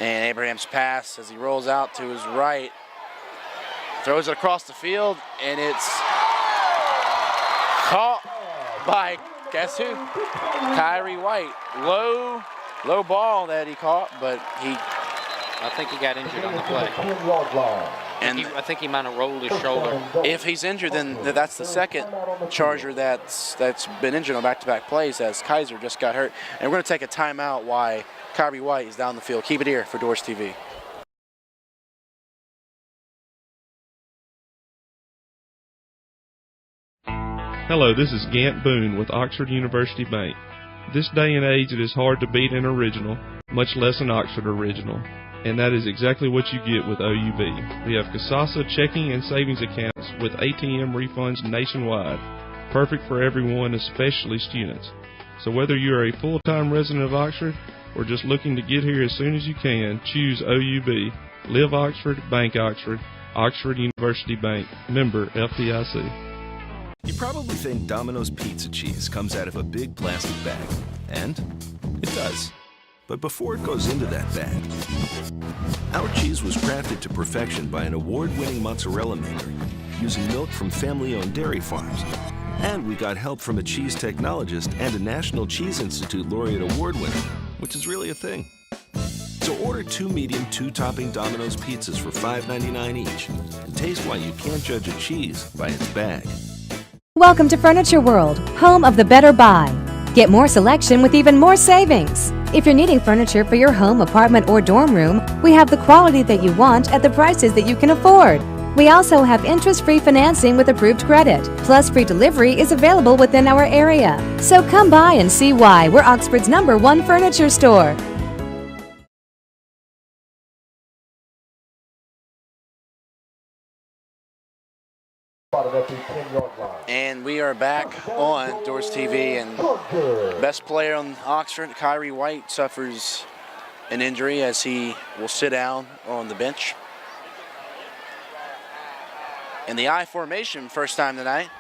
And Abraham's pass as he rolls out to his right, throws it across the field, and it's caught by, guess who? Kyrie White. Low ball that he caught, but I think he got injured on the play. And I think he might have rolled his shoulder. If he's injured, then that's the second Charger that's been injured on back-to-back plays, as Kaiser just got hurt. And we're going to take a timeout while Kyrie White is down the field. Keep it here for DoresTV. Hello, this is Gant Boone with Oxford University Bank. This day and age, it is hard to beat an original, much less an Oxford original. And that is exactly what you get with OUB. We have Kasasa checking and savings accounts with ATM refunds nationwide. Perfect for everyone, especially students. So whether you're a full-time resident of Oxford or just looking to get here as soon as you can, choose OUB. Live Oxford, Bank Oxford, Oxford University Bank, member FDIC. You probably think Domino's pizza cheese comes out of a big plastic bag. And it does. But before it goes into that bag, our cheese was crafted to perfection by an award-winning mozzarella maker using milk from family-owned dairy farms. And we got help from a cheese technologist and a National Cheese Institute laureate award winner, which is really a thing. So order 2 medium, 2-topping Domino's pizzas for $5.99 each and taste why you can't judge a cheese by its bag. Welcome to Furniture World, home of the better buy. Get more selection with even more savings. If you're needing furniture for your home, apartment, or dorm room, we have the quality that you want at the prices that you can afford. We also have interest-free financing with approved credit, plus free delivery is available within our area. So come by and see why we're Oxford's #1 furniture store. And we are back on DoresTV, and best player on Oxford, Kyrie White, suffers an injury as he will sit down on the bench. In the I formation, first time tonight,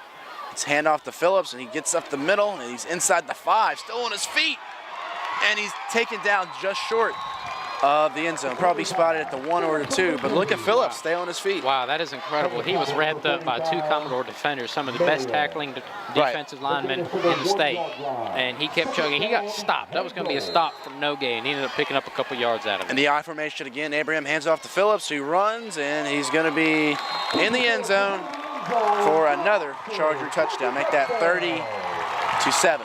it's handoff to Phillips, and he gets up the middle, and he's inside the 5, still on his feet, and he's taken down just short of the end zone. Probably spotted at the 1 or the 2, but look at Phillips, stay on his feet. Wow, that is incredible. He was wrapped up by 2 Commodore defenders, some of the best tackling defensive linemen in the state, and he kept chugging. He got stopped. That was going to be a stop from no gain. He ended up picking up a couple yards out of it. And the I formation again, Abraham hands off to Phillips, who runs, and he's going to be in the end zone for another Charger touchdown. Make that 30-7.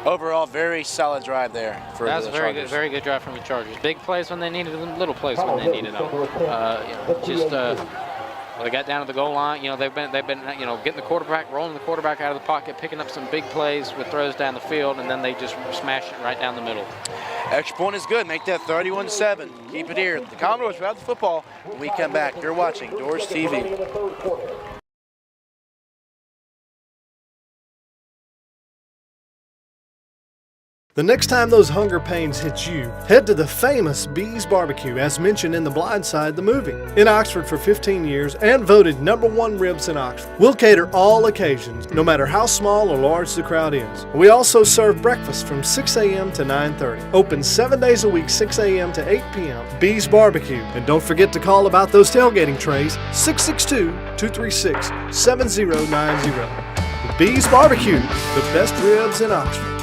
Overall, very solid drive there for the Chargers. That was a very good drive from the Chargers. Big plays when they needed them, little plays when they needed them. Well, they got down to the goal line. You know, they've been getting the quarterback, rolling the quarterback out of the pocket, picking up some big plays with throws down the field, and then they just smash it right down the middle. Extra point is good. Make that 31-7. Keep it here. The Commodores without the football. When we come back, you're watching DoresTV. The next time those hunger pains hit you, head to the famous Bees Barbecue, as mentioned in The Blind Side, the movie. In Oxford for 15 years and voted #1 ribs in Oxford. We'll cater all occasions, no matter how small or large the crowd is. We also serve breakfast from 6 a.m. to 9:30. Open 7 days a week, 6 a.m. to 8 p.m. Bees Barbecue. And don't forget to call about those tailgating trays, 662-236-7090. The Bees Barbecue, the best ribs in Oxford.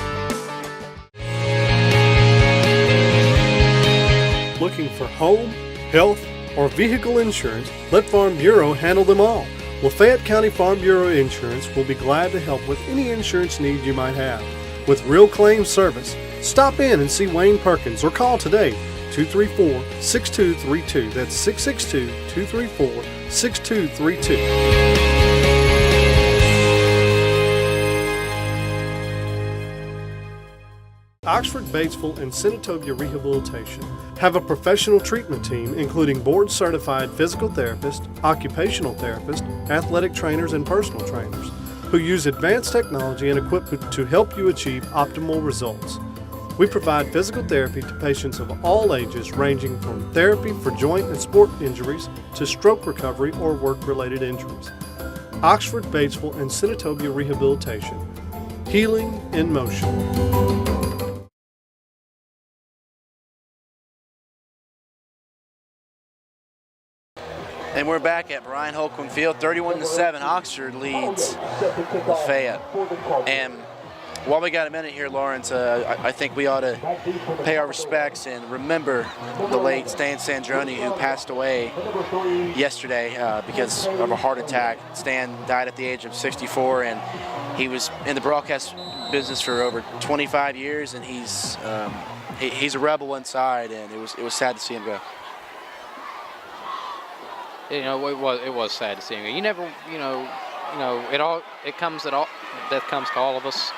Looking for home, health, or vehicle insurance, let Farm Bureau handle them all. Lafayette County Farm Bureau Insurance will be glad to help with any insurance need you might have. With real claim service, stop in and see Wayne Perkins or call today, 234-6232. That's 662-234-6232. Oxford, Batesville, and Senatobia Rehabilitation have a professional treatment team including board-certified physical therapists, occupational therapists, athletic trainers, and personal trainers who use advanced technology and equipment to help you achieve optimal results. We provide physical therapy to patients of all ages, ranging from therapy for joint and sport injuries to stroke recovery or work-related injuries. Oxford, Batesville, and Senatobia Rehabilitation. Healing in motion. And we're back at Brian Holcomb Field, 31-7. Oxford leads Lafayette. And while we got a minute here, Lawrence, I think we ought to pay our respects and remember the late Stan Sandroni, who passed away yesterday because of a heart attack. Stan died at the age of 64, and he was in the broadcast business for over 25 years, and he's a rebel inside, and it was sad to see him go. You know, it was sad to see him. You never, death comes to all of us.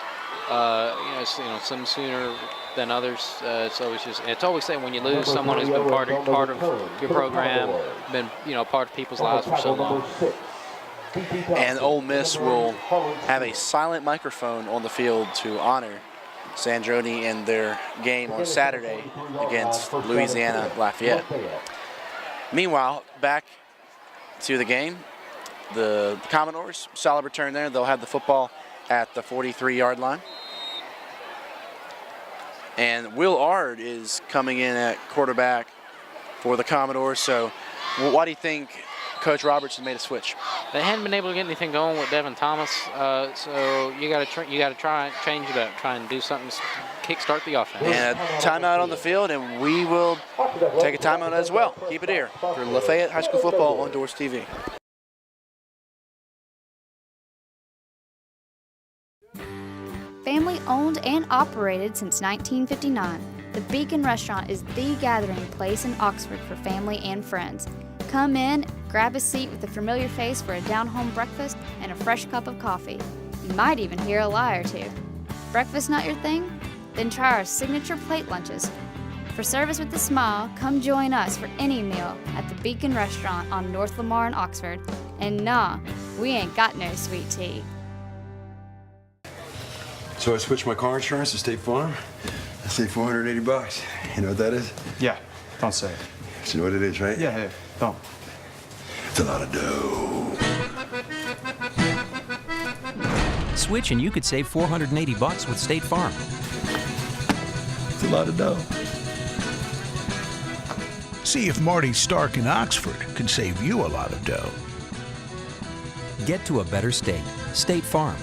Some sooner than others. It's always sad when you lose someone who's been part of your program, been part of people's lives for so long. And Ole Miss will have a silent microphone on the field to honor Sandroni in their game on Saturday against Louisiana Lafayette. Meanwhile, back to the game, the Commodores, solid return there. They'll have the football at the 43-yard line. And Will Ard is coming in at quarterback for the Commodores. So why do you think Coach Roberts has made a switch? They hadn't been able to get anything going with Devin Thomas, so you got to try and change it up, try and do something, kickstart the offense. And a timeout on the field, and we will take a timeout as well. Keep it here for Lafayette High School football on DoresTV. Family owned and operated since 1959, the Beacon Restaurant is the gathering place in Oxford for family and friends. Come in, grab a seat with a familiar face for a down-home breakfast and a fresh cup of coffee. You might even hear a lie or two. Breakfast not your thing? Then try our signature plate lunches. For service with a smile, come join us for any meal at the Beacon Restaurant on North Lamar in Oxford. And nah, we ain't got no sweet tea. So I switched my car insurance to State Farm. I saved $480. You know what that is? Yeah, don't say it. You know what it is, right? Yeah, don't. It's a lot of dough. Switch and you could save $480 with State Farm. It's a lot of dough. See if Marty Stark in Oxford can save you a lot of dough. Get to a better state. State Farm.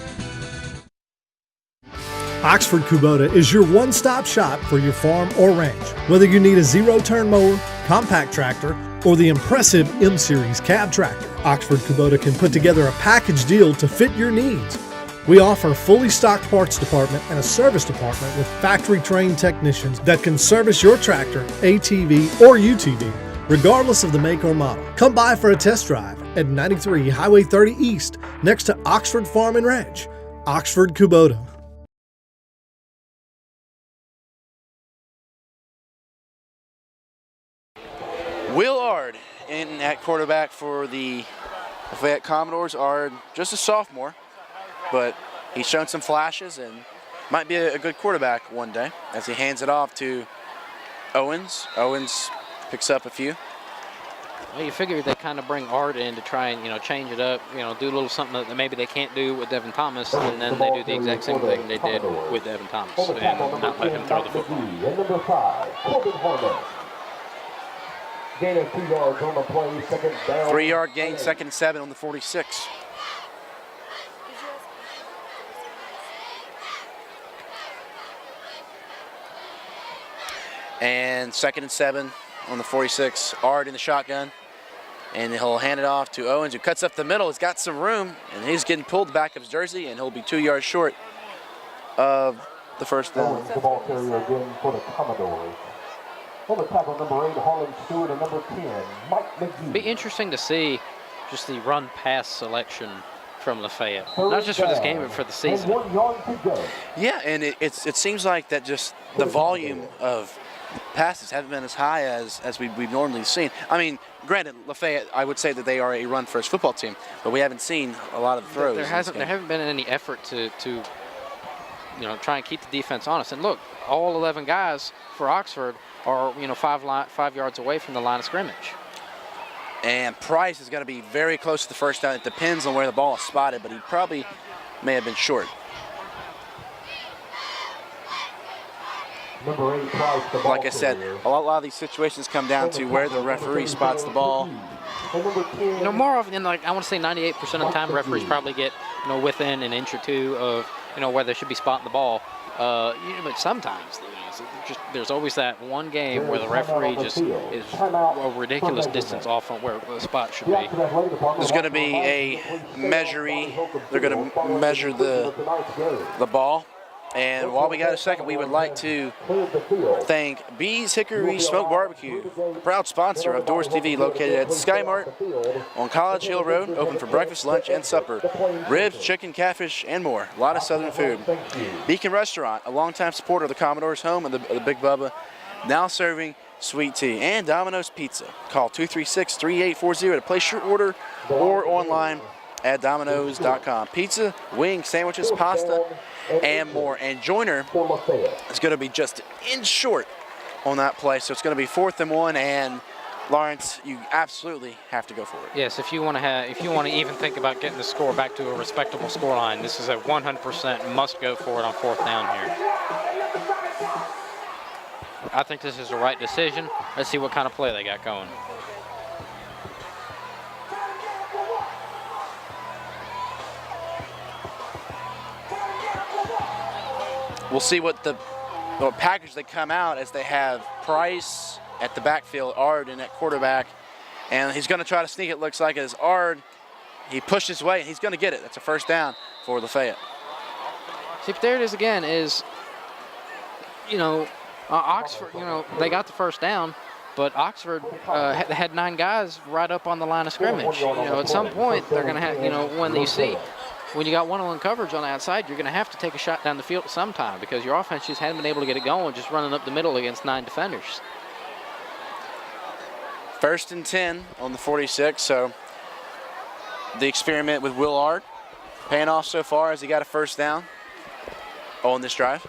Oxford Kubota is your one-stop shop for your farm or ranch. Whether you need a zero-turn mower, compact tractor, or the impressive M-Series cab tractor, Oxford Kubota can put together a package deal to fit your needs. We offer a fully stocked parts department and a service department with factory-trained technicians that can service your tractor, ATV, or UTV, regardless of the make or model. Come by for a test drive at 93 Highway 30 East, next to Oxford Farm and Ranch. Oxford Kubota. Will Ard in at quarterback for the Lafayette Commodores. Ard, just a sophomore, but he's shown some flashes and might be a good quarterback one day as he hands it off to Owens. Owens picks up a few. Well, you figure they kind of bring Art in to try and, change it up, do a little something that maybe they can't do with Devin Thomas, and then they do the exact same thing they did with Devin Thomas and not let him throw the football. And number 5, Corbin Harmon. Gain of 2 yards on the play, second down. 3-yard gain, 2nd and 7 on the 46. And 2nd and 7 on the 46. Ard in the shotgun. And he'll hand it off to Owens, who cuts up the middle. He's got some room, and he's getting pulled back of his jersey, and he'll be 2 yards short of the first down. The ball carrier again for the Commodores. On the tackle, number 8, Harlan Stewart, and number 10, Mike McGee. Be interesting to see just the run-pass selection from Lafayette. Not just for this game, but for the season. Yeah, and it seems like that just the volume of passes haven't been as high as we've normally seen. I mean, granted, Lafayette, I would say that they are a run-first football team, but we haven't seen a lot of the throws. There haven't been any effort to try and keep the defense honest. And look, all 11 guys for Oxford are 5 yards away from the line of scrimmage. And Price is going to be very close to the first down. It depends on where the ball is spotted, but he probably may have been short. Like I said, a lot of these situations come down to where the referee spots the ball. More often than I want to say 98% of the time, referees probably get within an inch or two of where they should be spotting the ball. But sometimes there's always that one game where the referee just is a ridiculous distance off from where the spot should be. There's going to be a measuring. They're going to measure the ball. And while we got a second, we would like to thank Bee's Hickory Smoked Barbecue, proud sponsor of DoresTV, located at Sky Mart on College Hill Road, open for breakfast, lunch, and supper. Ribs, chicken, catfish, and more. A lot of Southern food. Beacon Restaurant, a longtime supporter of the Commodores, home of the Big Bubba, now serving sweet tea. And Domino's Pizza. Call 236-3840 to place your order or online at Domino's.com. Pizza, wings, sandwiches, pasta, and more. And Joyner is going to be just an inch short on that play, so it's going to be 4th and 1. And Lawrence, you absolutely have to go for it. Yes, if you want to even think about getting the score back to a respectable score line, this is a 100% must go for it on 4th down here. I think this is the right decision. Let's see what kind of play they got going. We'll see what package they come out, as they have Price at the backfield, Ard in at quarterback, and he's going to try to sneak it, looks like, as Ard, he pushed his way, and he's going to get it. That's a first down for Lafayette. See, but there it is again, Oxford, they got the first down, but Oxford had 9 guys right up on the line of scrimmage. At some point, they're going to have, when you got one-on-one coverage on the outside, you're going to have to take a shot down the field sometime, because your offense just hadn't been able to get it going just running up the middle against 9 defenders. 1st and 10 on the 46, so the experiment with Will Ard paying off so far, as he got a first down on this drive.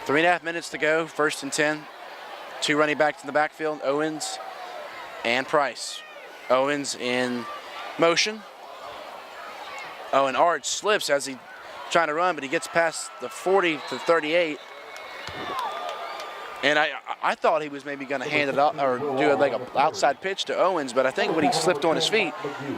3.5 minutes to go, 1st and 10. 2 running backs in the backfield, Owens and Price. Owens in motion. Oh, and Ard slips as he trying to run, but he gets past the 40 to 38. And I thought he was maybe going to hand it up or do like an outside pitch to Owens, but I think when he slipped on his feet,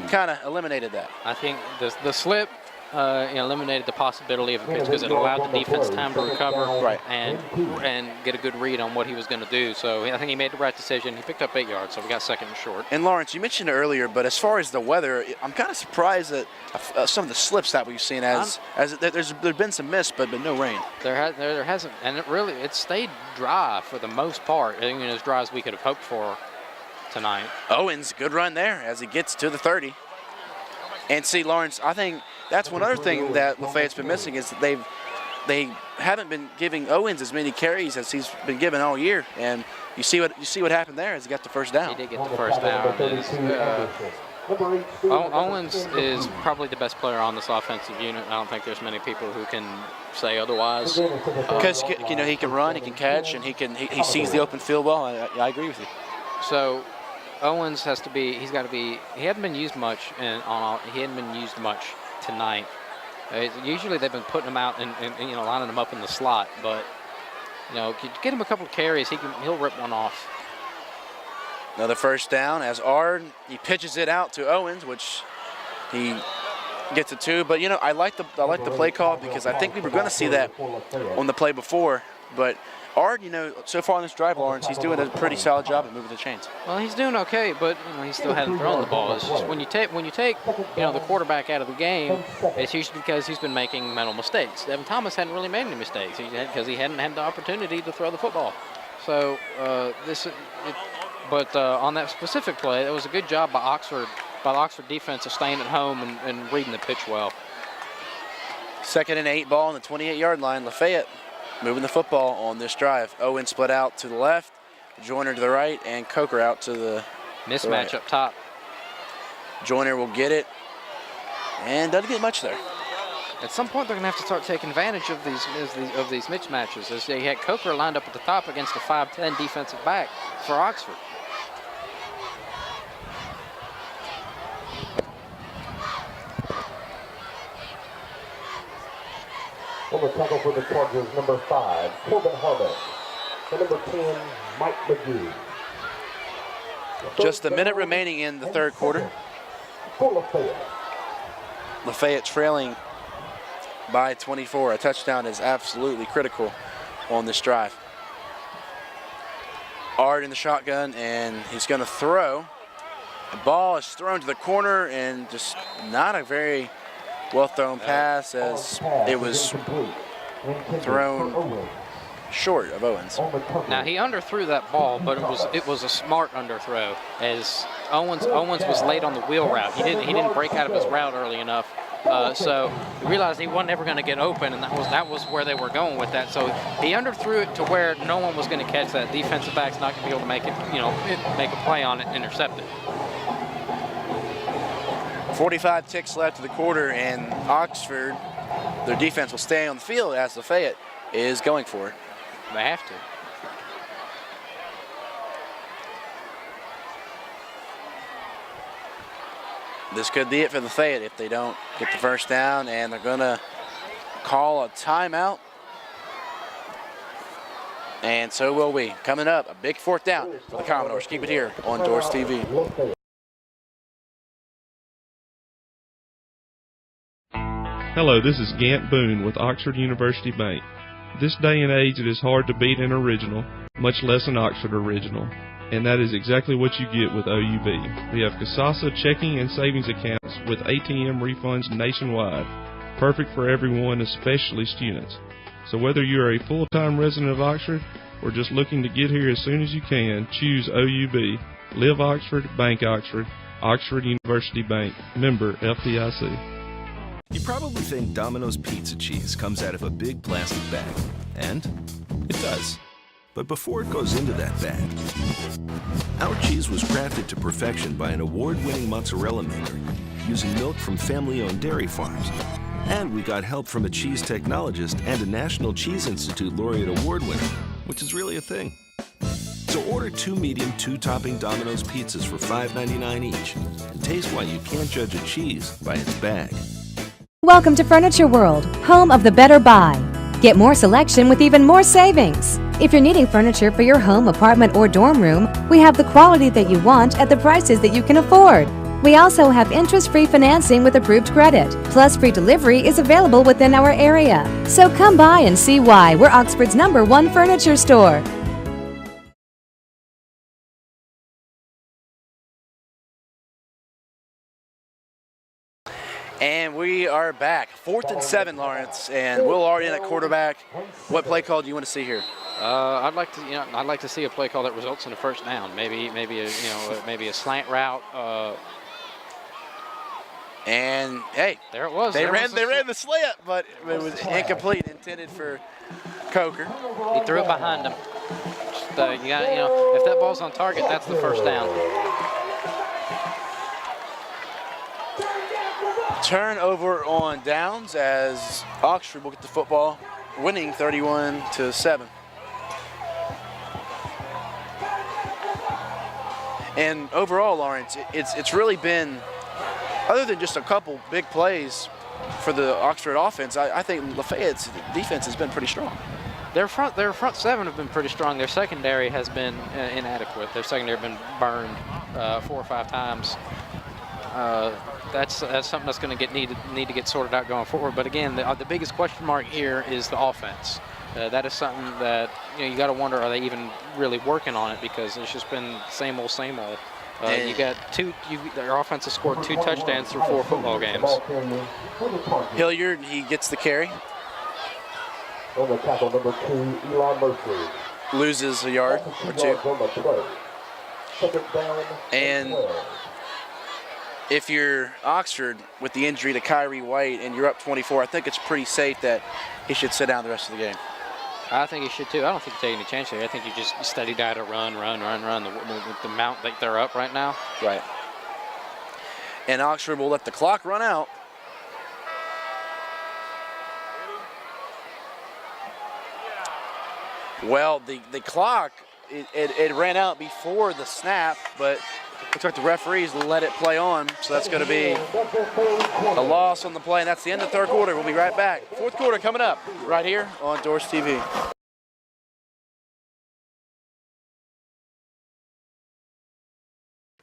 kind of eliminated that. I think the slip eliminated the possibility of a pitch, because it allowed the defense time to recover and get a good read on what he was going to do. So I think he made the right decision. He picked up 8 yards, so we got 2nd and short. And Lawrence, you mentioned it earlier, but as far as the weather, I'm kind of surprised at some of the slips that we've seen. There's been some mist, but no rain. There hasn't, and it stayed dry for the most part. I think as dry as we could have hoped for tonight. Owens, good run there as he gets to the 30. And see, Lawrence, I think that's one other thing that Lafayette's been missing, is that they haven't been giving Owens as many carries as he's been given all year. And you see what happened there as he got the first down. He did get the first down. Owens is probably the best player on this offensive unit. I don't think there's many people who can say otherwise. Because he can run, he can catch, and he sees the open field well. I agree with you. So Owens has to be. He's got to be. He hasn't been used much, he hadn't been used much tonight. Usually they've been putting him out and lining him up in the slot, but get him a couple of carries, he'll rip one off. Another first down as Ard, he pitches it out to Owens, which he gets it to. But I like the play call, because I think we were going to see that on the play before, but Ard, so far on this drive, Lawrence, he's doing a pretty solid job at moving the chains. Well, he's doing okay, but he still hasn't thrown the ball. It's just when you take the quarterback out of the game, it's usually because he's been making mental mistakes. Devin Thomas hadn't really made any mistakes because he hadn't had the opportunity to throw the football. So on that specific play, it was a good job by the Oxford defense of staying at home and reading the pitch well. 2nd and 8 ball on the 28-yard line. Lafayette moving the football on this drive. Owen split out to the left, Joyner to the right, and Coker out to the mismatch right. up top. Joyner will get it, and doesn't get much there. At some point, they're going to have to start taking advantage of these mismatches. As they had Coker lined up at the top against a 5'10" defensive back for Oxford. On the tackle for the Chargers, number 5, Corbin Harmon. And number 10, Mike McGee. Just a minute remaining in the third quarter. For Lafayette. Lafayette trailing by 24. A touchdown is absolutely critical on this drive. Ard in the shotgun, and he's going to throw. The ball is thrown to the corner, and just not a very well-thrown pass, as it was thrown short of Owens. Now he underthrew that ball, but it was a smart underthrow, as Owens was late on the wheel route. He didn't break out of his route early enough, so he realized he wasn't ever going to get open, and that was where they were going with that. So he underthrew it to where no one was going to catch that. Defensive back's not going to be able to make it, make a play on it, intercept it. 45 ticks left of the quarter, and Oxford, their defense will stay on the field as Lafayette is going for it. They have to. This could be it for Lafayette if they don't get the first down, and they're going to call a timeout. And so will we. Coming up, a big fourth down for the Commodores. Keep it here on DoresTV. Hello, this is Gant Boone with Oxford University Bank. This day and age, it is hard to beat an original, much less an Oxford original, and that is exactly what you get with OUB. We have Casasa checking and savings accounts with ATM refunds nationwide, perfect for everyone, especially students. So whether you are a full-time resident of Oxford or just looking to get here as soon as you can, choose OUB. Live Oxford, Bank Oxford, Oxford University Bank, member FDIC. You probably think Domino's pizza cheese comes out of a big plastic bag. And it does. But before it goes into that bag, our cheese was crafted to perfection by an award-winning mozzarella maker using milk from family-owned dairy farms. And we got help from a cheese technologist and a National Cheese Institute laureate award winner, which is really a thing. So order 2 medium, 2-topping Domino's pizzas for $5.99 each. And taste why you can't judge a cheese by its bag. Welcome to Furniture World, home of the better buy. Get more selection with even more savings. If you're needing furniture for your home, apartment, or dorm room, we have the quality that you want at the prices that you can afford. We also have interest-free financing with approved credit, plus free delivery is available within our area. So come by and see why we're Oxford's #1 furniture store. And we are back. 4th and 7, Lawrence, and Will Ard in at quarterback. What play call do you want to see here? I'd like to see a play call that results in a first down. Maybe a slant route. And hey, there it was. They ran the slant, but it was incomplete, intended for Coker. He threw it behind him. Just, if that ball's on target, that's the first down. Turnover on downs as Oxford will get the football, winning 31-7. And overall, Lawrence, it's really been, other than just a couple big plays for the Oxford offense, I think Lafayette's defense has been pretty strong. Their front seven have been pretty strong. Their secondary has been inadequate. Their secondary has been burned 4 or 5 times. That's something that's going to need to get sorted out going forward. But again, the biggest question mark here is the offense. That is something that you got to wonder, are they even really working on it, because it's just been same old. You got their offense has scored 2 touchdowns through 4 football games. Hilliard, he gets the carry. On the tackle, number 2, Elon Mercer. Loses a yard or 2. And if you're Oxford with the injury to Kyrie White and you're up 24, I think it's pretty safe that he should sit down the rest of the game. I think he should too. I don't think you take any chance here. I think you just steady diet a run with the amount that they're up right now. Right. And Oxford will let the clock run out. Well, the clock, it ran out before the snap, but looks like the referees let it play on, so that's going to be a loss on the play, and that's the end of the third quarter. We'll be right back. Fourth quarter coming up right here on DoresTV.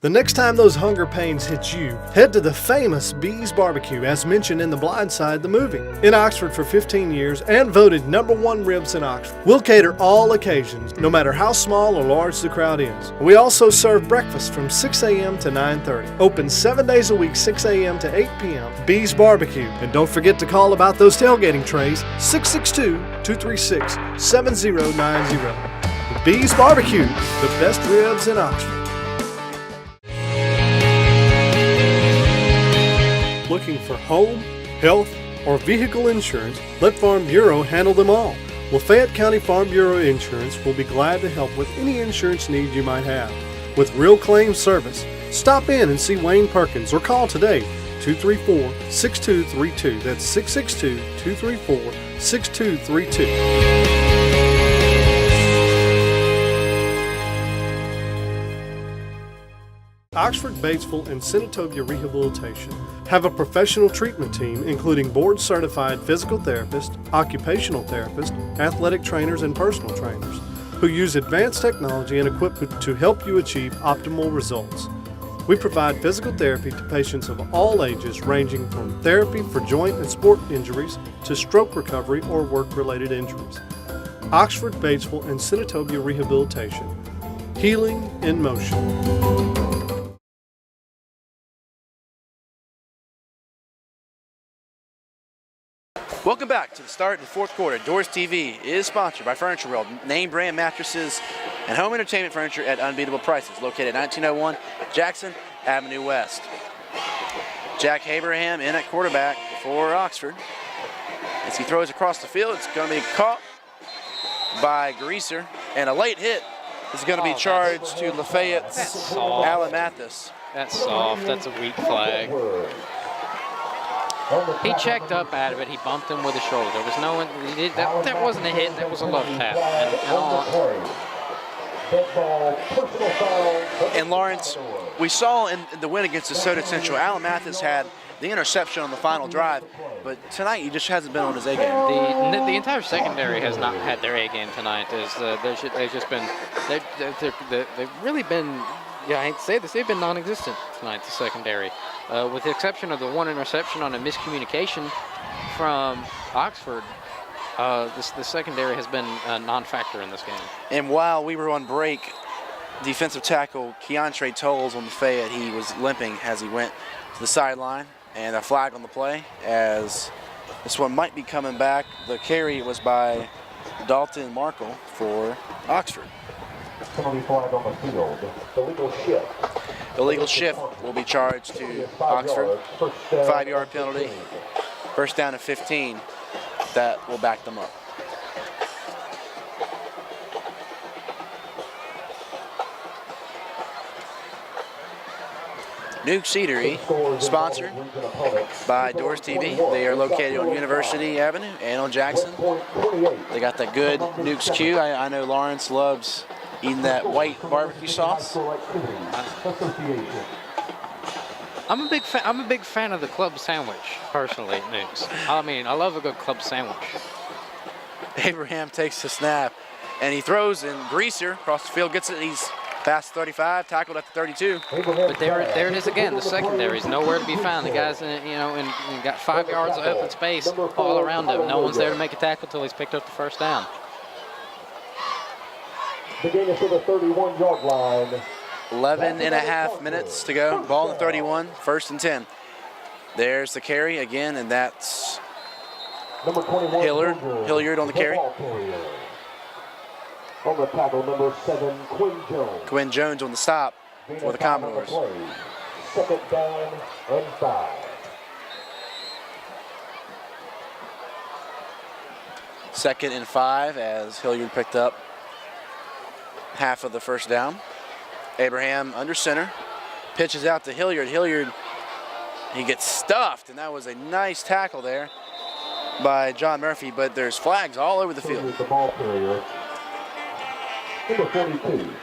The next time those hunger pains hit you, head to the famous Bees Barbecue as mentioned in The Blind Side, the movie. In Oxford for 15 years and voted #1 ribs in Oxford. We'll cater all occasions, no matter how small or large the crowd is. We also serve breakfast from 6 a.m. to 9:30. Open 7 days a week, 6 a.m. to 8 p.m. Bees Barbecue. And don't forget to call about those tailgating trays, 662-236-7090. The Bees Barbecue, the best ribs in Oxford. Looking for home, health, or vehicle insurance, let Farm Bureau handle them all. Lafayette County Farm Bureau Insurance will be glad to help with any insurance need you might have. With real claim service, stop in and see Wayne Perkins or call today, 234-6232. That's 662-234-6232. Oxford, Batesville, and Senatobia Rehabilitation have a professional treatment team including board-certified physical therapists, occupational therapists, athletic trainers, and personal trainers who use advanced technology and equipment to help you achieve optimal results. We provide physical therapy to patients of all ages, ranging from therapy for joint and sport injuries to stroke recovery or work-related injuries. Oxford, Batesville, and Senatobia Rehabilitation. Healing in motion. Welcome back to the start of the fourth quarter. DoresTV is sponsored by Furniture World, name brand mattresses and home entertainment furniture at unbeatable prices. Located at 1901 Jackson Avenue West. Jack Abraham in at quarterback for Oxford. As he throws across the field, it's going to be caught by Greaser, and a late hit is going to be charged to Lafayette's Alan Mathis. That's soft. That's a weak flag. He checked up out of it. He bumped him with his shoulder. There was no one. That wasn't a hit. That was a love tap. And Lawrence, we saw in the win against DeSoto Central, Alan Mathis had the interception on the final drive, but tonight he just hasn't been on his A game. The entire secondary has not had their A game tonight. They've just been, they've really been. Yeah, I hate to say this, they've been non-existent tonight, the secondary. With the exception of the one interception on a miscommunication from Oxford, the secondary has been a non-factor in this game. And while we were on break, defensive tackle Keontre Tolles on the Fayette, he was limping as he went to the sideline, and a flag on the play as this one might be coming back. The carry was by Dalton Markle for Oxford. Penalty flag on the field. Illegal shift. Illegal shift will be charged to Oxford. 5-yard penalty. First down and 15. That will back them up. Nuke Cedary, sponsored by DoresTV. They are located on University Avenue and on Jackson. They got that good Nuke's Q. I know Lawrence loves eating that white barbecue sauce. I'm a big fan of the club sandwich, personally, Nukes. I mean, I love a good club sandwich. Abraham takes the snap, and he throws, and Greaser across the field gets it. He's past 35, tackled at the 32. But there it is again. The secondary is nowhere to be found. The guys, and got 5 yards of open space all around him. No one's there to make a tackle until he's picked up the first down. The game is to the 31-yard line. 11 and a half minutes to go. Ball in 31, first and 10. There's the carry again, and that's number 21, Hilliard on the carry. On the tackle, number 7, Quinn Jones. Quinn Jones on the stop for the Commodores. Second down and 5. 2nd and 5 as Hilliard picked up half of the first down. Abraham under center, pitches out to Hilliard. Hilliard, he gets stuffed, and that was a nice tackle there by John Murphy, but there's flags all over the field. The ball carrier. Number 42,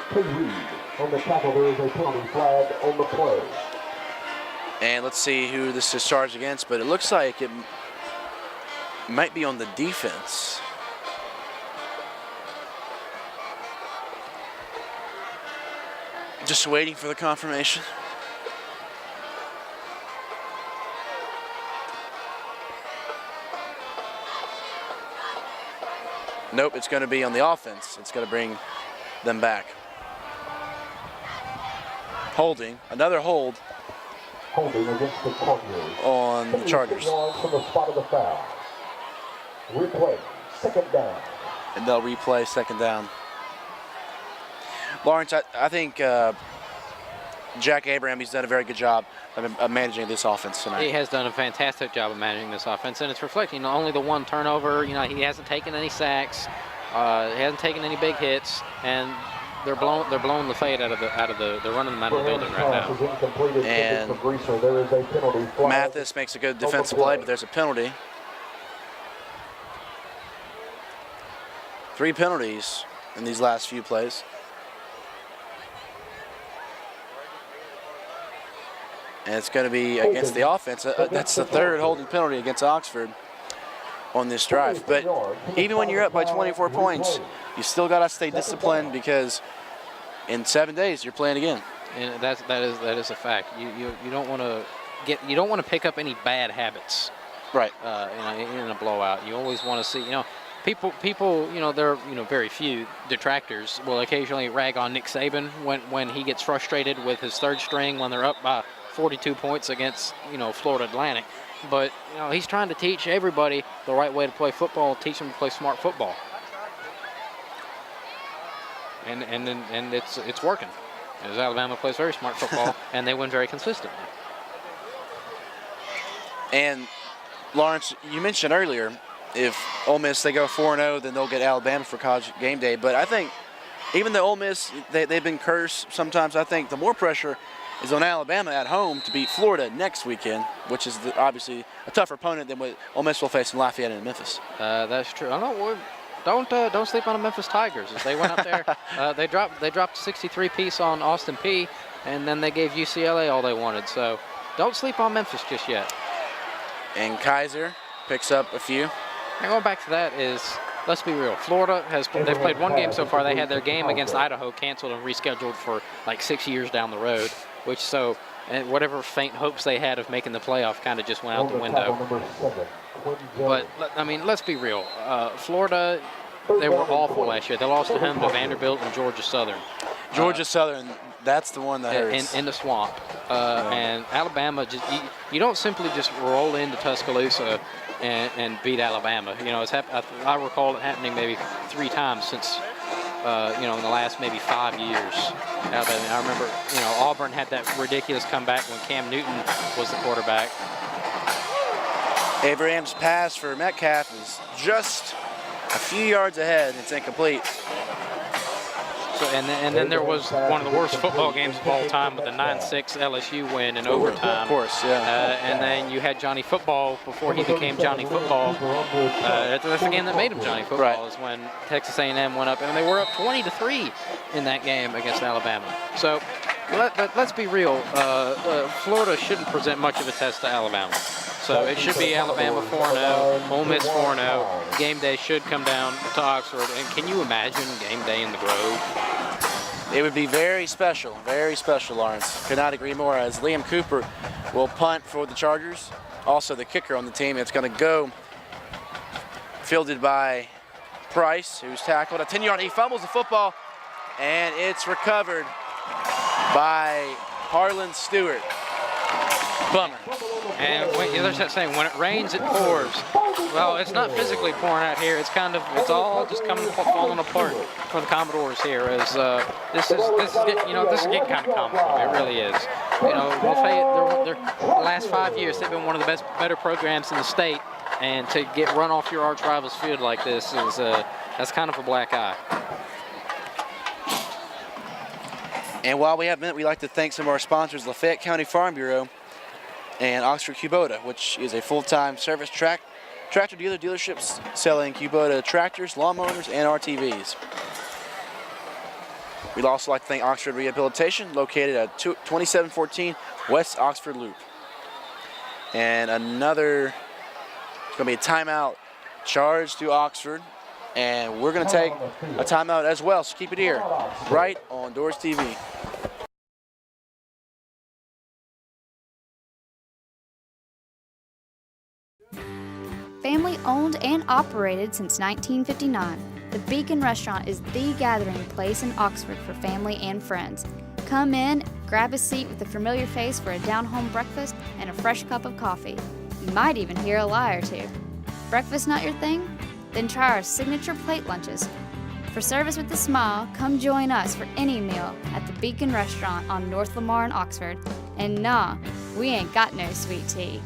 K. Reed. On the tackle, there is a penalty flag on the play. And let's see who this is charged against, but it looks like it might be on the defense. Just waiting for the confirmation. Nope, it's going to be on the offense. It's going to bring them back. Holding, another hold. Holding against the Commodores. On the Chargers. Yards from the spot of the foul. Replay, 2nd down. And they'll replay 2nd down. Lawrence, I think Jack Abraham, he's done a very good job of managing this offense tonight. He has done a fantastic job of managing this offense, and it's reflecting only the one turnover. You know, he hasn't taken any sacks, he hasn't taken any big hits, and they're blowing Lafayette out of the they're running them out of the building right now. And Mathis makes a good defensive play, but there's a penalty. 3 penalties in these last few plays. And it's going to be against the offense. That's the 3rd holding penalty against Oxford on this drive. But even when you're up by 24 points, you still got to stay disciplined because in 7 days you're playing again. And that is a fact. You don't want to pick up any bad habits. Right. In a blowout, you always want to see. People. There are very few detractors will occasionally rag on Nick Saban when he gets frustrated with his 3rd string when they're up by 42 points against, Florida Atlantic. But, he's trying to teach everybody the right way to play football, teach them to play smart football. And it's working. As Alabama plays very smart football, and they win very consistently. And, Lawrence, you mentioned earlier, if Ole Miss, they go 4-0, then they'll get Alabama for College game day. But I think even though Ole Miss, they've been cursed sometimes, I think the more pressure is on Alabama at home to beat Florida next weekend, which is obviously a tougher opponent than what Ole Miss will face in Lafayette and Memphis. That's true. Don't sleep on the Memphis Tigers. As they went up there, they dropped 63 piece on Austin Peay, and then they gave UCLA all they wanted. So don't sleep on Memphis just yet. And Kaiser picks up a few. And going back to that is, let's be real. Florida they've played 1 game so far. They had their game against Idaho canceled and rescheduled for like 6 years down the road, and whatever faint hopes they had of making the playoff kind of just went out the window. But let's be real. Florida, they were awful last year. They lost at home to Vanderbilt and Georgia Southern. Georgia Southern, that's the one that hurts. In the swamp. And Alabama, you don't simply just roll into Tuscaloosa and beat Alabama. I recall it happening maybe 3 times since, in the last maybe 5 years. I remember, Auburn had that ridiculous comeback when Cam Newton was the quarterback. Abraham's pass for Metcalf is just a few yards ahead. It's incomplete. And then there was one of the worst football games of all time with the 9-6 LSU win in overtime. Of course, yeah. And then you had Johnny Football before he became Johnny Football. That's the game that made him Johnny Football, right. Is when Texas A&M went up, and they were up 20-3 in that game against Alabama. So let's be real. Florida shouldn't present much of a test to Alabama. So it should be Alabama 4-0, Ole Miss 4-0. Game day should come down to Oxford. And can you imagine game day in the Grove? It would be very special, Lawrence. Could not agree more, as Liam Cooper will punt for the Chargers. Also the kicker on the team. It's going to go fielded by Price, who's tackled. A 10-yard, he fumbles the football, and it's recovered by Harlan Stewart. Bummer. And there's that saying, when it rains, it pours. Well, it's not physically pouring out here. It's all just falling apart for the Commodores here. As this is getting kind of comical. It really is. Lafayette, the last 5 years, they've been one of the better programs in the state, And to get run off your arch rival's field like this is that's kind of a black eye. And while we have a minute, we'd like to thank some of our sponsors, Lafayette County Farm Bureau and Oxford Kubota, which is a full-time service tractor dealerships selling Kubota tractors, lawnmowers, and RTVs. We'd also like to thank Oxford Rehabilitation, located at 2714 West Oxford Loop. And it's going to be a timeout charge to Oxford, and we're going to take a timeout as well, so keep it here, right on DoresTV. Family owned and operated since 1959, the Beacon Restaurant is the gathering place in Oxford for family and friends. Come in, grab a seat with a familiar face for a down-home breakfast and a fresh cup of coffee. You might even hear a lie or two. Breakfast not your thing? Then try our signature plate lunches. For service with a smile, come join us for any meal at the Beacon Restaurant on North Lamar in Oxford. And nah, we ain't got no sweet tea.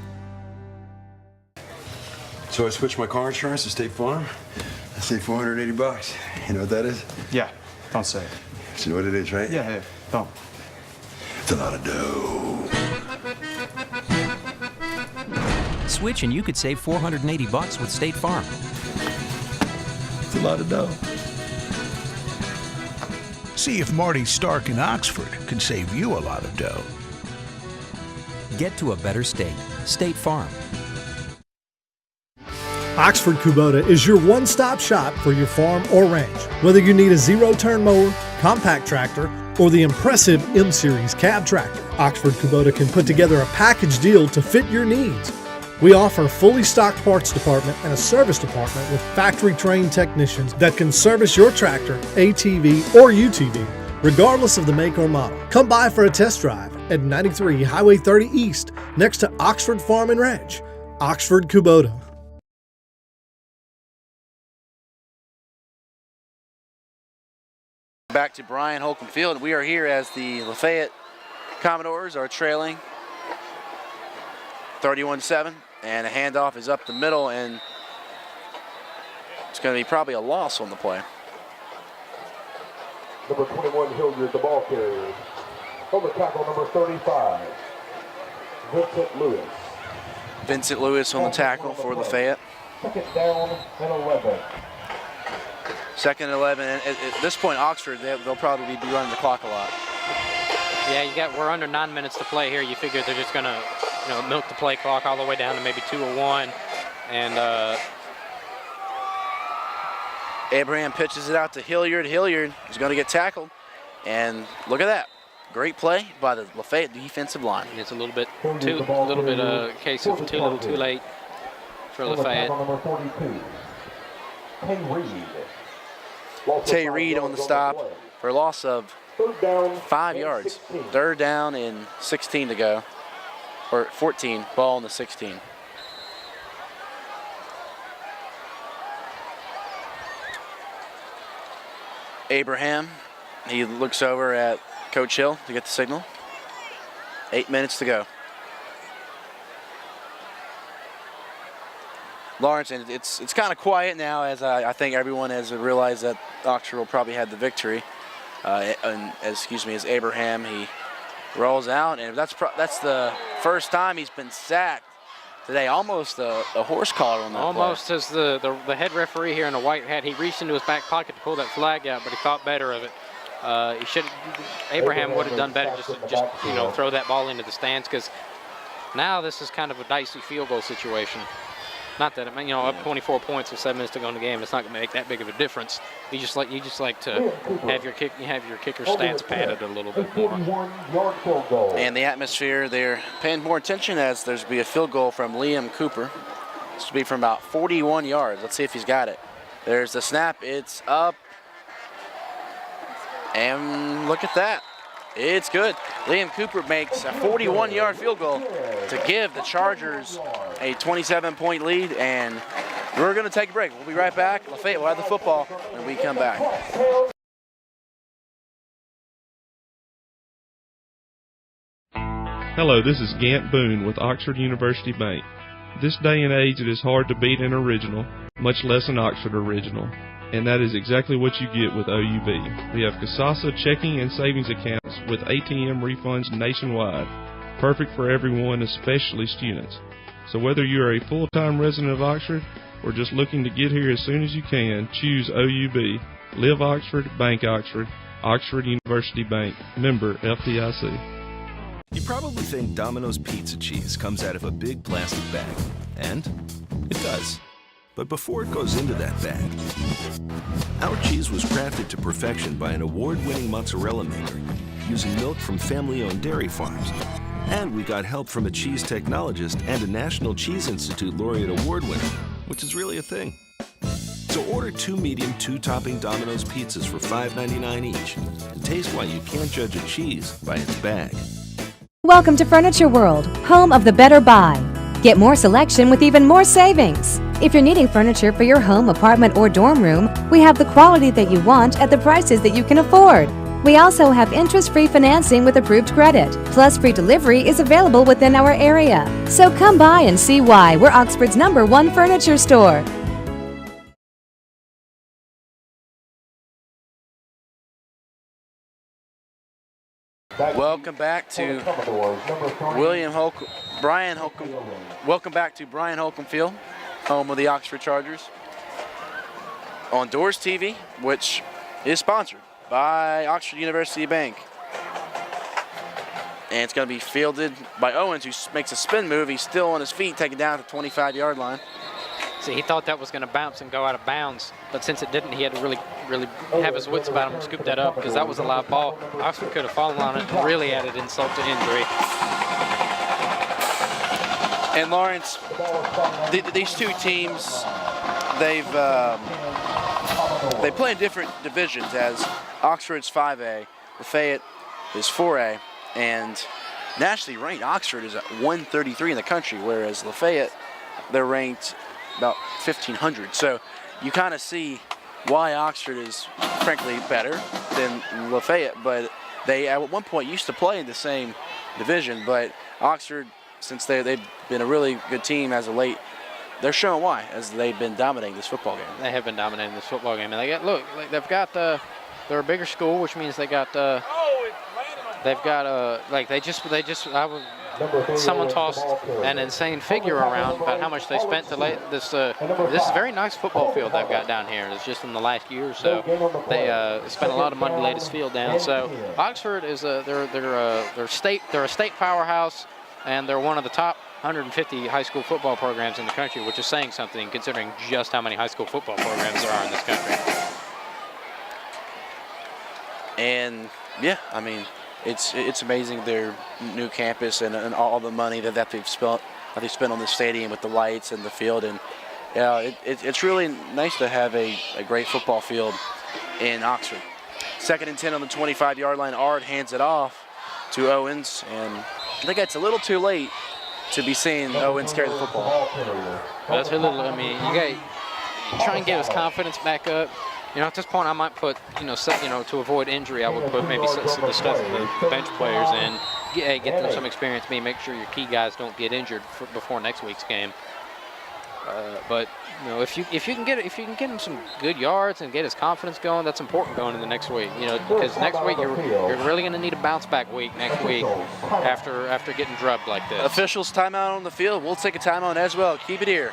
So I switched my car insurance to State Farm. I saved $480. You know what that is? Yeah, don't say it. You know what it is, right? Yeah, don't. It's a lot of dough. Switch and you could save $480 with State Farm. It's a lot of dough. See if Marty Stark in Oxford can save you a lot of dough. Get to a better state. State Farm. Oxford Kubota is your one-stop shop for your farm or ranch. Whether you need a zero-turn mower, compact tractor, or the impressive M-Series cab tractor, Oxford Kubota can put together a package deal to fit your needs. We offer a fully stocked parts department and a service department with factory-trained technicians that can service your tractor, ATV, or UTV, regardless of the make or model. Come by for a test drive at 93 Highway 30 East, next to Oxford Farm and Ranch. Oxford Kubota. Back to Brian Holcomb Field. We are here as the Lafayette Commodores are trailing 31-7, and a handoff is up the middle, and it's going to be probably a loss on the play. Number 21, Hilliard, the ball carrier. On the tackle, number 35, Vincent Lewis. Vincent Lewis on the tackle for Lafayette. Second down and 11. Second and 11, and at this point, Oxford, they'll probably be running the clock a lot. Yeah, we're under 9 minutes to play here. You figure they're just going to, milk the play clock all the way down to maybe 2:01, and Abraham pitches it out to Hilliard. Hilliard is going to get tackled, and look at that. Great play by the Lafayette defensive line. It's a little bit case of too little, too late for Lafayette. Number 42, Tay Reed. Tay Reed on the stop for a loss of 5 yards. 3rd down and 16 to go, or 14, ball on the 16. Abraham, he looks over at Coach Hill to get the signal. 8 minutes to go. Lawrence, and it's kind of quiet now, as I think everyone has realized that Oxford will probably have the victory. As Abraham, he rolls out, and that's the first time he's been sacked today. Almost a horse collar on that Almost play. As the head referee here in the white hat, he reached into his back pocket to pull that flag out, but he thought better of it. Abraham would have done better just throw that ball into the stands, because now this is kind of a dicey field goal situation. Not that up 24 points with 7 minutes to go in the game, it's not going to make that big of a difference. You just like to have your kicker's stats padded a little bit more. And the atmosphere, they're paying more attention as there's be a field goal from Liam Cooper. This will be from about 41 yards. Let's see if he's got it. There's the snap. It's up. And look at that. It's good. Liam Cooper makes a 41-yard field goal to give the Chargers a 27-point lead, and we're going to take a break. We'll be right back. Lafayette will have the football when we come back. Hello, this is Gant Boone with Oxford University Bank. This day and age, it is hard to beat an original, much less an Oxford original. And that is exactly what you get with OUB. We have Kasasa checking and savings accounts with ATM refunds nationwide. Perfect for everyone, especially students. So whether you are a full-time resident of Oxford or just looking to get here as soon as you can, choose OUB. Live Oxford, Bank Oxford, Oxford University Bank, member FDIC. You probably think Domino's pizza cheese comes out of a big plastic bag. And it does. But before it goes into that bag, our cheese was crafted to perfection by an award-winning mozzarella maker using milk from family-owned dairy farms. And we got help from a cheese technologist and a National Cheese Institute laureate award winner, which is really a thing. So order 2 medium, 2-topping Domino's pizzas for $5.99 each and taste why you can't judge a cheese by its bag. Welcome to Furniture World, home of the better buy. Get more selection with even more savings. If you're needing furniture for your home, apartment, or dorm room, we have the quality that you want at the prices that you can afford. We also have interest-free financing with approved credit, plus free delivery is available within our area. So come by and see why we're Oxford's #1 furniture store. Welcome back to Brian Holcomb. Welcome back to Brian Holcomb Field, home of the Oxford Chargers, on DoresTV, which is sponsored by Oxford University Bank. And it's going to be fielded by Owens, who makes a spin move. He's still on his feet, taken down at the 25-yard line. See, he thought that was going to bounce and go out of bounds, but since it didn't, he had to really have his wits about him and scoop that up because that was a live ball. Oxford could have fallen on it and really added insult to injury. And Lawrence, these two teams, they play in different divisions, as Oxford's 5A, Lafayette is 4A, and nationally ranked Oxford is at 133 in the country, whereas Lafayette, they're ranked about 1,500. So you kind of see why Oxford is frankly better than Lafayette, but they at one point used to play in the same division, but Oxford, since they've been a really good team as of late, they're showing why, as they've been dominating this football game. They have been dominating this football game, and they got, look, they've got they're a bigger school, which means they got someone tossed an insane figure around about how much they spent to lay this very nice football field they've got down here. It's just in the last year or so they spent a lot of money to lay this field down. So Oxford is they're a state powerhouse, and they're one of the top 150 high school football programs in the country, which is saying something considering just how many high school football programs there are in this country. And yeah, I mean, it's amazing their new campus and all the money that they've spent on the stadium with the lights and the field, and it's really nice to have a great football field in Oxford. 2nd and 10 on the 25-yard line. Ard hands it off to Owens, and I think it's a little too late to be seeing Owens carry the football. Well, that's a little. I mean, you try and get his confidence back up. You know, at this point, I might put, to avoid injury, I would put maybe some of the stuff the bench players in, get them some experience. Make sure your key guys don't get injured before next week's game. But you know, if you can get him some good yards and get his confidence going, that's important going into next week. You know, because next week you're really going to need a bounce back week next week after getting drubbed like this. Officials timeout on the field. We'll take a timeout as well. Keep it here.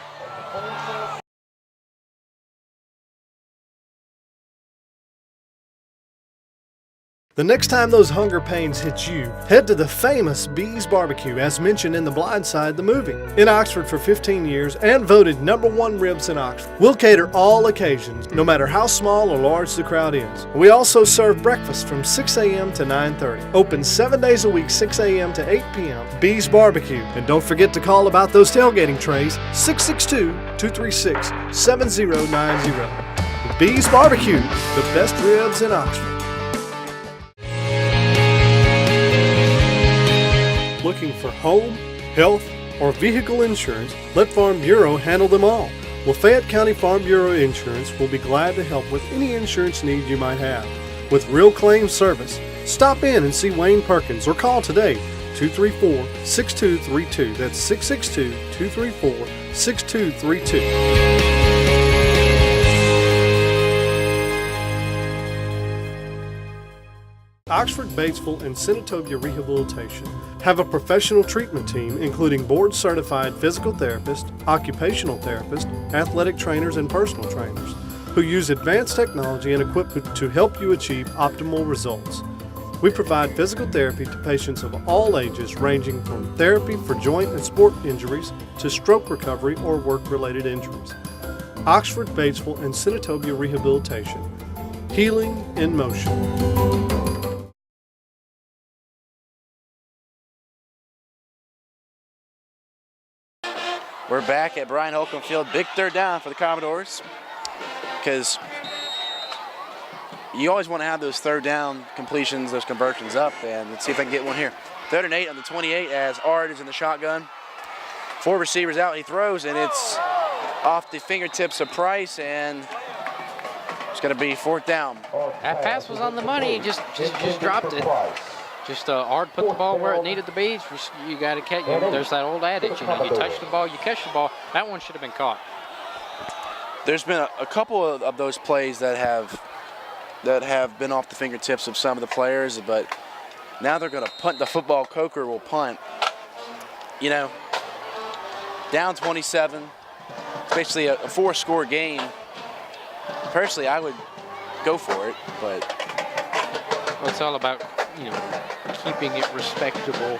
The next time those hunger pains hit you, head to the famous Bees Barbecue, as mentioned in The Blind Side, the movie. In Oxford for 15 years and voted #1 ribs in Oxford. We'll cater all occasions, no matter how small or large the crowd is. We also serve breakfast from 6 a.m. to 9:30. Open 7 days a week, 6 a.m. to 8 p.m. Bees Barbecue. And don't forget to call about those tailgating trays, 662-236-7090. Bees Barbecue, the best ribs in Oxford. Looking for home, health, or vehicle insurance, let Farm Bureau handle them all. Lafayette County Farm Bureau Insurance will be glad to help with any insurance need you might have. With real claim service, stop in and see Wayne Perkins or call today 662-234-6232. That's 662-234-6232. Oxford, Batesville, and Senatobia Rehabilitation have a professional treatment team including board-certified physical therapists, occupational therapists, athletic trainers, and personal trainers who use advanced technology and equipment to help you achieve optimal results. We provide physical therapy to patients of all ages, ranging from therapy for joint and sport injuries to stroke recovery or work-related injuries. Oxford, Batesville, and Senatobia Rehabilitation. Healing in motion. We're back at Brian Holcomb Field. Big third down for the Commodores, because you always want to have those third down completions, those conversions up, and let's see if I can get one here. 3rd and 8 on the 28 as Ard is in the shotgun. 4 receivers out, he throws, and it's off the fingertips of Price, and it's going to be 4th down. That pass was on the money, he just dropped it. Just Ard put the ball where it needed to be. You got to catch. There's that old adage, you touch the ball, you catch the ball. That one should have been caught. There's been a couple of those plays that have been off the fingertips of some of the players, but now they're going to punt the football. Coker will punt. You know, down 27. It's basically a 4-score game. Personally, I would go for it, but well, it's all about, you know, keeping it respectable.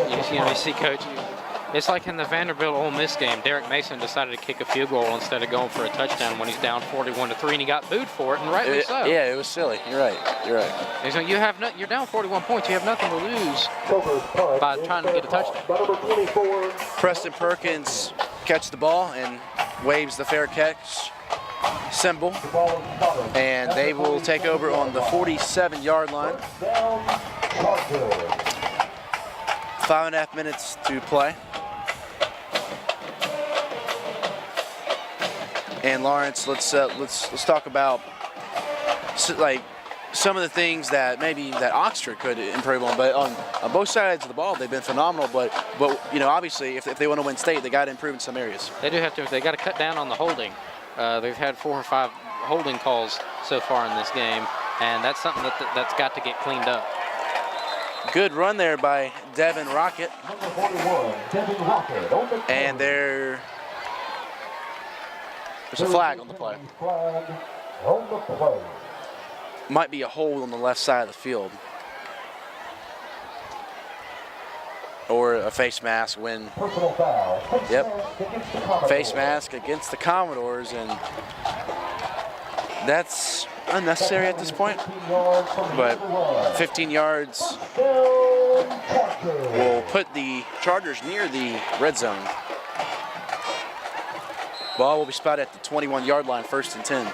You see, Coach, it's like in the Vanderbilt Ole Miss game. Derek Mason decided to kick a field goal instead of going for a touchdown when he's down 41-3, and he got booed for it, and rightly so. Yeah, it was silly. You're right. And so you're down 41 points. You have nothing to lose by trying to get a touchdown. Preston Perkins catches the ball and waves the fair catch symbol, and they will take over on the 47-yard line. 5.5 minutes to play. And Lawrence, let's talk about like some of the things that maybe that Oxford could improve on. But on both sides of the ball, they've been phenomenal. But you know, obviously, if they want to win state, they got to improve in some areas. They do have to. They got to cut down on the holding. They've had 4 or 5 holding calls so far in this game, and that's something that's got to get cleaned up. Good run there by Devin Rocket. And there's a flag on the play. Might be a hold on the left side of the field. Or a face mask when, face mask against the Commodores, and that's unnecessary at this point. But 15 yards will put the Chargers near the red zone. Ball will be spotted at the 21-yard line, 1st and 10.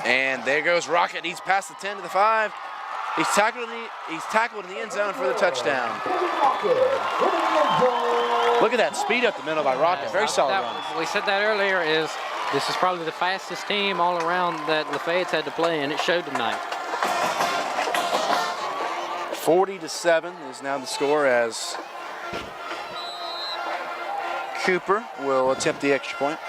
And there goes Rocket. He's past the 10 to the 5. He's tackled in the end zone for the touchdown. Look at that speed up the middle by Rocket. Very solid run. We said that earlier. This is probably the fastest team all around that Lafayette's had to play, and it showed tonight. 40-7 is now the score as Cooper will attempt the extra point.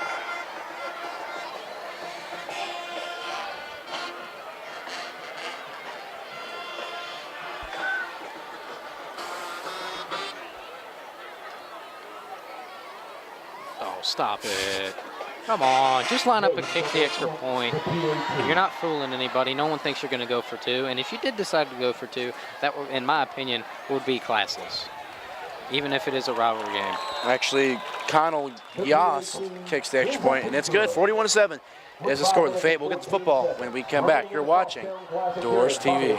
Stop it. Come on, just line up and kick the extra point. You're not fooling anybody. No one thinks you're going to go for 2. And if you did decide to go for 2, that, in my opinion, would be classless, even if it is a rivalry game. Actually, Connell Yost kicks the extra point, and it's good. 41-7 is the score of the Fate. We'll get to football when we come back. You're watching DoresTV.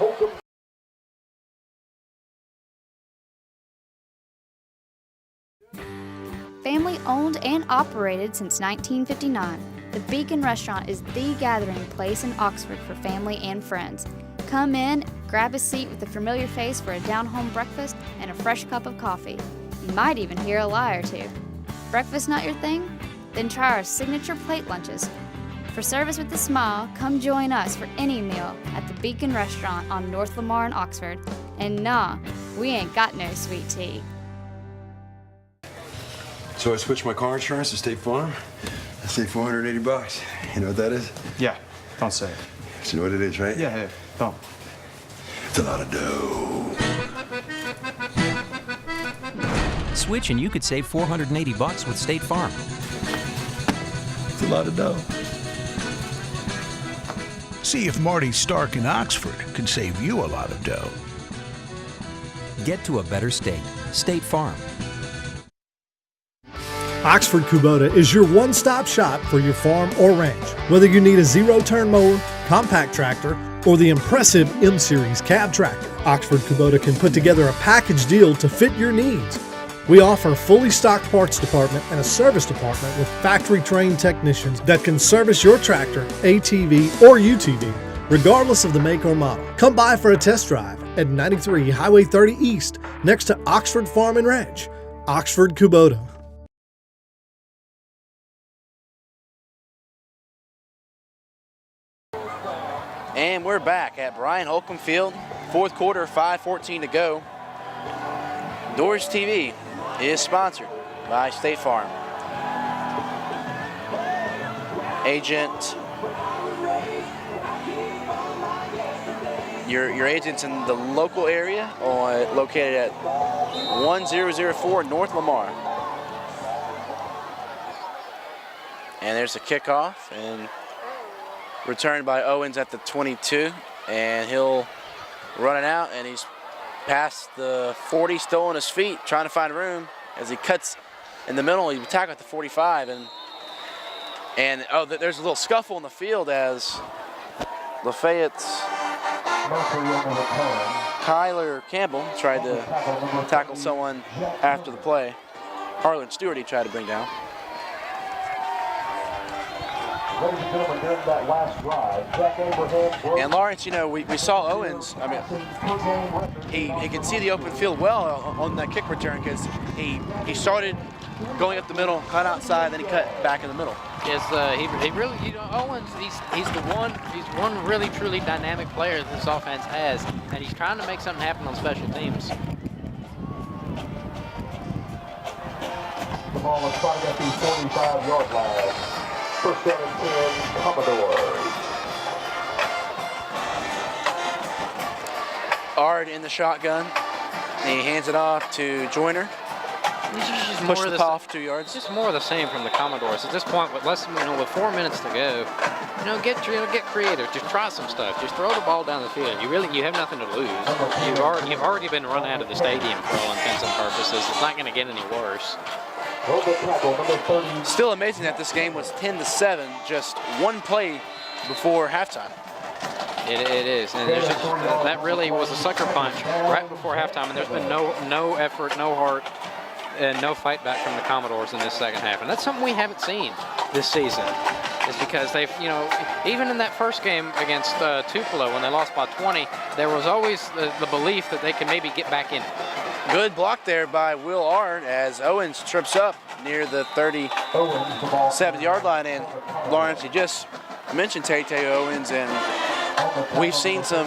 Family owned and operated since 1959, the Beacon Restaurant is the gathering place in Oxford for family and friends. Come in, grab a seat with a familiar face for a down-home breakfast and a fresh cup of coffee. You might even hear a lie or two. Breakfast not your thing? Then try our signature plate lunches. For service with a smile, come join us for any meal at the Beacon Restaurant on North Lamar in Oxford. And nah, we ain't got no sweet tea. So I switched my car insurance to State Farm. I saved $480. You know what that is? Yeah, don't say it. You know what it is, right? Yeah, hey, don't. It's a lot of dough. Switch and you could save $480 with State Farm. It's a lot of dough. See if Marty Stark in Oxford can save you a lot of dough. Get to a better state. State Farm. Oxford Kubota is your one-stop shop for your farm or ranch. Whether you need a zero-turn mower, compact tractor, or the impressive M-Series cab tractor, Oxford Kubota can put together a package deal to fit your needs. We offer a fully stocked parts department and a service department with factory-trained technicians that can service your tractor, ATV, or UTV, regardless of the make or model. Come by for a test drive at 93 Highway 30 East, next to Oxford Farm and Ranch. Oxford Kubota. And we're back at Brian Holcomb Field. Fourth quarter, 5:14 to go. DoresTV is sponsored by State Farm. Agent, your agent's in the local area, located at 1004 North Lamar. And there's a kickoff, and returned by Owens at the 22, and he'll run it out, and he's past the 40, still on his feet, trying to find room as he cuts in the middle. He tackled at the 45, and oh, there's a little scuffle in the field as Lafayette's Kyler Campbell tried to tackle someone after the play. Harlan Stewart he tried to bring down. Ladies and gentlemen, during that last drive, Jack Abraham broke. And Lawrence, you know, we saw Owens. I mean, he could see the open field well on that kick return because he started going up the middle, cut outside, then he cut back in the middle. Yes, he really, you know, Owens, he's one really truly dynamic player that this offense has, and he's trying to make something happen on special teams. The ball is starting at the 45-yard line. First down and 10, Commodores. Ard in the shotgun. And he hands it off to Joyner. Push the off 2 yards. It's just more of the same from the Commodores. At this point, with with 4 minutes to go, get creative. Just try some stuff. Just throw the ball down the field. You have nothing to lose. You've already been run out of the stadium for all intents and purposes. It's not going to get any worse. Still amazing that this game was 10-7, just one play before halftime. It is, and that really was a sucker punch right before halftime, and there's been no effort, no heart, and no fight back from the Commodores in this second half, and that's something we haven't seen this season. Is because they've, even in that first game against Tupelo when they lost by 20, there was always the belief that they could maybe get back in it. Good block there by Will Ard as Owens trips up near the 37-yard line. And Lawrence, you just mentioned Tay Owens, and we've seen some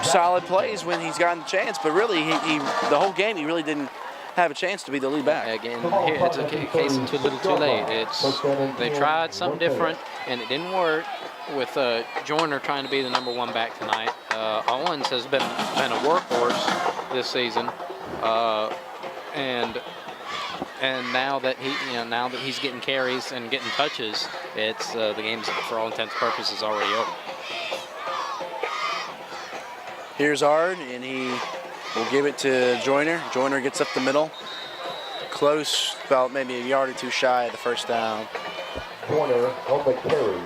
solid plays when he's gotten the chance, but really, the whole game, he really didn't have a chance to be the lead back. Again, here it's a case of too little too late. They tried something different, and it didn't work with Joyner trying to be the number 1 back tonight. Owens has been a workhorse this season. And now that he's getting carries and getting touches, it's the game's for all intents and purposes already over. Here's Ard, and he will give it to Joyner. Joyner gets up the middle, close, about maybe a yard or two shy of the first down. Joyner on the carry.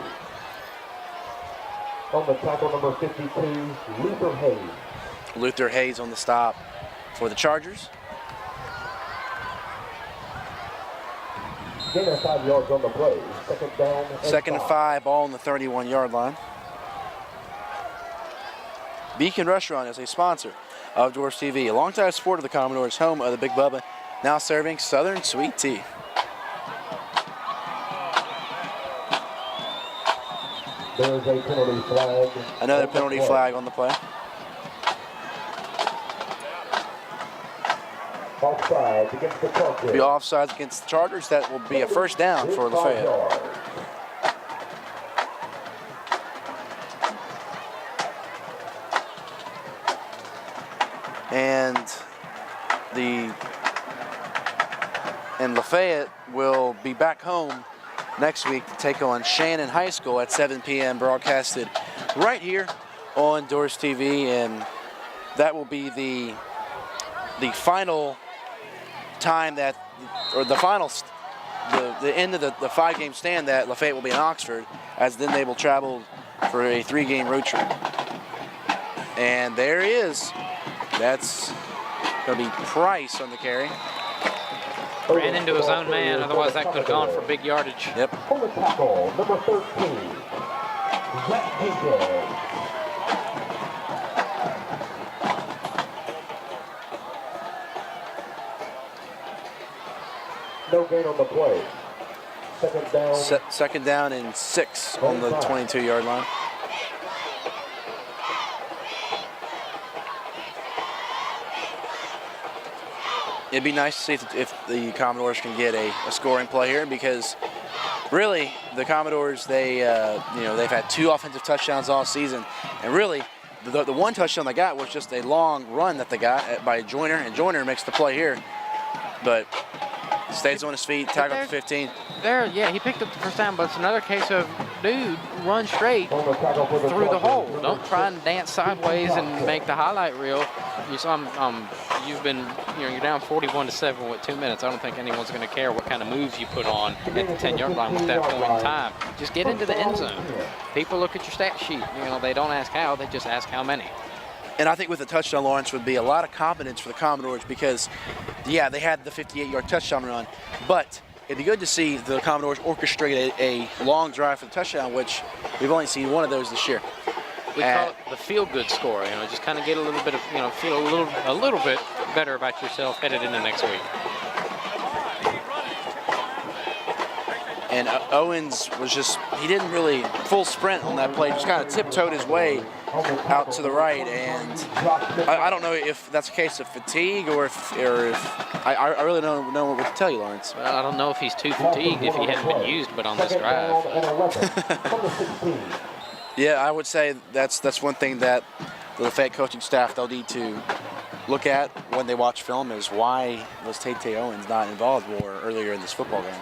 On the tackle, number 52, Luther Hayes. Luther Hayes on the stop for the Chargers. Gain of 5 yards on the play. Second down. Second and 5, ball on the 31-yard line. Beacon Restaurant is a sponsor of DoresTV, a longtime supporter of the Commodores, home of the Big Bubba, now serving Southern Sweet Tea. There's a penalty flag. Another penalty flag on the play. Offsides against the Chargers. Be offsides against the Chargers. That will be a first down for Lafayette. And Lafayette will be back home next week to take on Shannon High School at 7 p.m. broadcasted right here on DoresTV, and that will be the final time that, or the end of the 5-game stand that Lafayette will be in Oxford, as then they will travel for a 3-game road trip. And there he is. That's going to be Price on the carry. Ran into his own man, otherwise that could have gone for big yardage. Yep. On the tackle, number 13, Zach Jenkins. No gain on the play. Second down. Second down and 6 on the 22-yard line. It'd be nice to see if the Commodores can get a scoring play here, because really the Commodores, they've had 2 offensive touchdowns all season, and really the one touchdown they got was just a long run that they got by Joyner, and Joyner makes the play here, but stays on his feet, tackle up to 15. Yeah, he picked up the first down, but it's another case of, dude, run straight through the hole. Don't try and dance sideways and make the highlight reel. You've been, you're down 41-7 with 2 minutes. I don't think anyone's going to care what kind of moves you put on at the 10-yard line with that point in time. Just get into the end zone. People look at your stat sheet. They don't ask how, they just ask how many. And I think with the touchdown, Lawrence, would be a lot of confidence for the Commodores, because, yeah, they had the 58-yard touchdown run, but it'd be good to see the Commodores orchestrate a long drive for the touchdown, which we've only seen one of those this year. We call it the feel-good score. Just kind of get a little bit of, feel a little bit better about yourself headed into next week. And Owens was he didn't really full sprint on that play, just kind of tiptoed his way out to the right, and I don't know if that's a case of fatigue or if I really don't know what to tell you, Lawrence. Well, I don't know if he's too fatigued if he hadn't been used, but on this drive. Yeah, I would say that's one thing that the Lafayette coaching staff, they'll need to look at when they watch film, is why was Tate Owens not involved more earlier in this football game.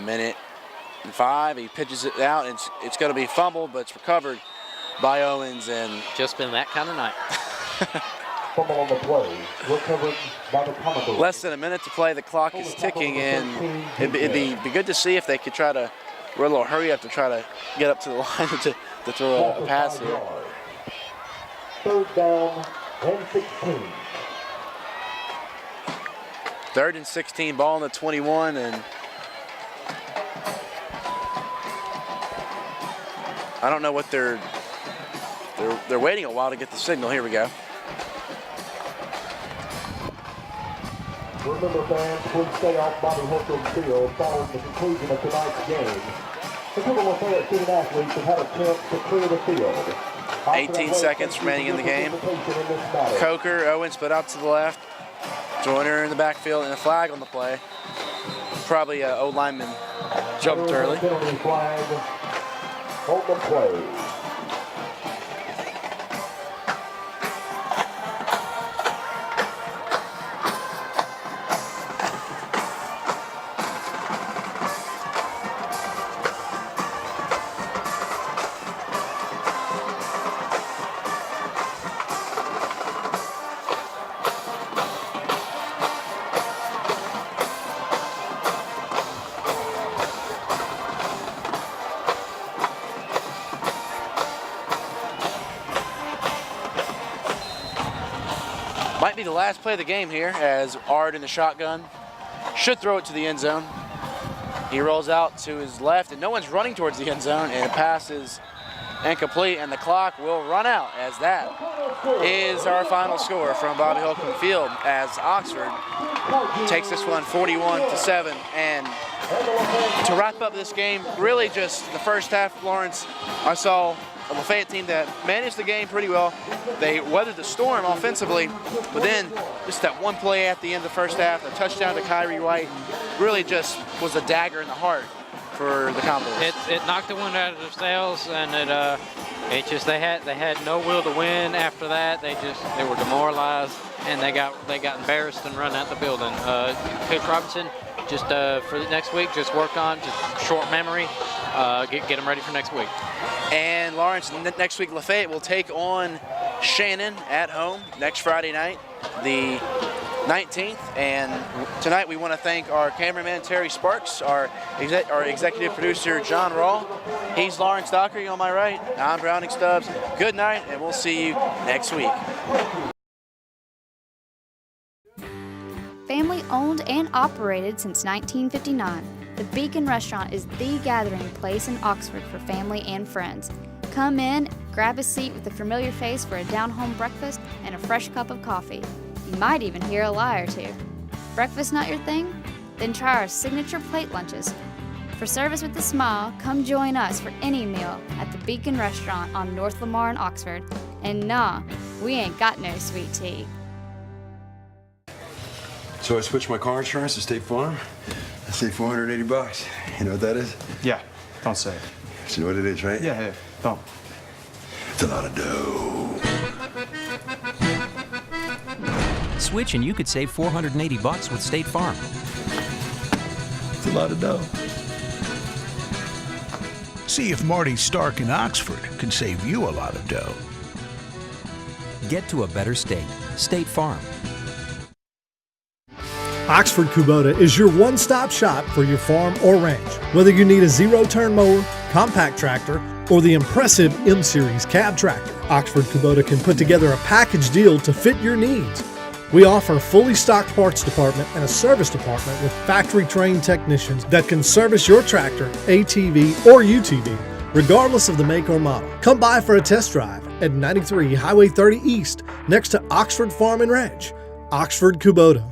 Minute and 5, he pitches it out, and it's going to be fumbled, but it's recovered by Owens, and just been that kind of night. Fumble on the play, recovered by the Commodores. Less than a minute to play, the clock is ticking, and it'd be good to see if they could try to, we're a little hurry up to try to get up to the line to throw a pass here. Third down and 16. 3rd and 16, ball on the 21, and I don't know what they're waiting a while to get the signal. Here we go. Remember, fans, please stay off Bobby Holcomb's field following the conclusion of tonight's game. The Civil Lafayette student athletes have had a chance to clear the field. 18 seconds remaining in the game. Coker, Owens split out to the left. Joyner in the backfield, and a flag on the play. Probably an O lineman jumped early. Penalty flag on the play. Might be the last play of the game here, as Ard in the shotgun should throw it to the end zone. He rolls out to his left, and no one's running towards the end zone, and a pass is incomplete, and the clock will run out, as that is our final score from Bobby Holcomb Field, as Oxford takes this one 41-7, and to wrap up this game, really just the first half, Lawrence, I saw a Lafayette team that managed the game pretty well. They weathered the storm offensively, but then just that one play at the end of the first half, the touchdown to Kyrie White, really just was a dagger in the heart for the Commodores. It knocked the wind out of their sails, and it just they had no will to win after that. They were demoralized, and they got embarrassed and run out the building. Coach Robinson, just for the next week, just work on just short memory, get them ready for next week. And Lawrence, next week Lafayette will take on Shannon at home next Friday night, the 19th. And tonight we want to thank our cameraman Terry Sparks, our executive producer John Rawl. He's Lawrence Dockery on my right. I'm Browning Stubbs. Good night, and we'll see you next week. Family owned and operated since 1959, the Beacon Restaurant is the gathering place in Oxford for family and friends. Come in, grab a seat with a familiar face for a down-home breakfast and a fresh cup of coffee. You might even hear a lie or two. Breakfast not your thing? Then try our signature plate lunches. For service with a smile, come join us for any meal at the Beacon Restaurant on North Lamar in Oxford. And nah, we ain't got no sweet tea. So I switched my car insurance to State Farm. I saved $480. You know what that is? Yeah, don't say it. You know what it is, right? Yeah, don't. It's a lot of dough. Switch and you could save $480 with State Farm. It's a lot of dough. See if Marty Stark in Oxford can save you a lot of dough. Get to a better state. State Farm. Oxford Kubota is your one-stop shop for your farm or ranch. Whether you need a zero-turn mower, compact tractor, or the impressive M-Series cab tractor, Oxford Kubota can put together a package deal to fit your needs. We offer a fully stocked parts department and a service department with factory-trained technicians that can service your tractor, ATV, or UTV, regardless of the make or model. Come by for a test drive at 93 Highway 30 East, next to Oxford Farm and Ranch. Oxford Kubota.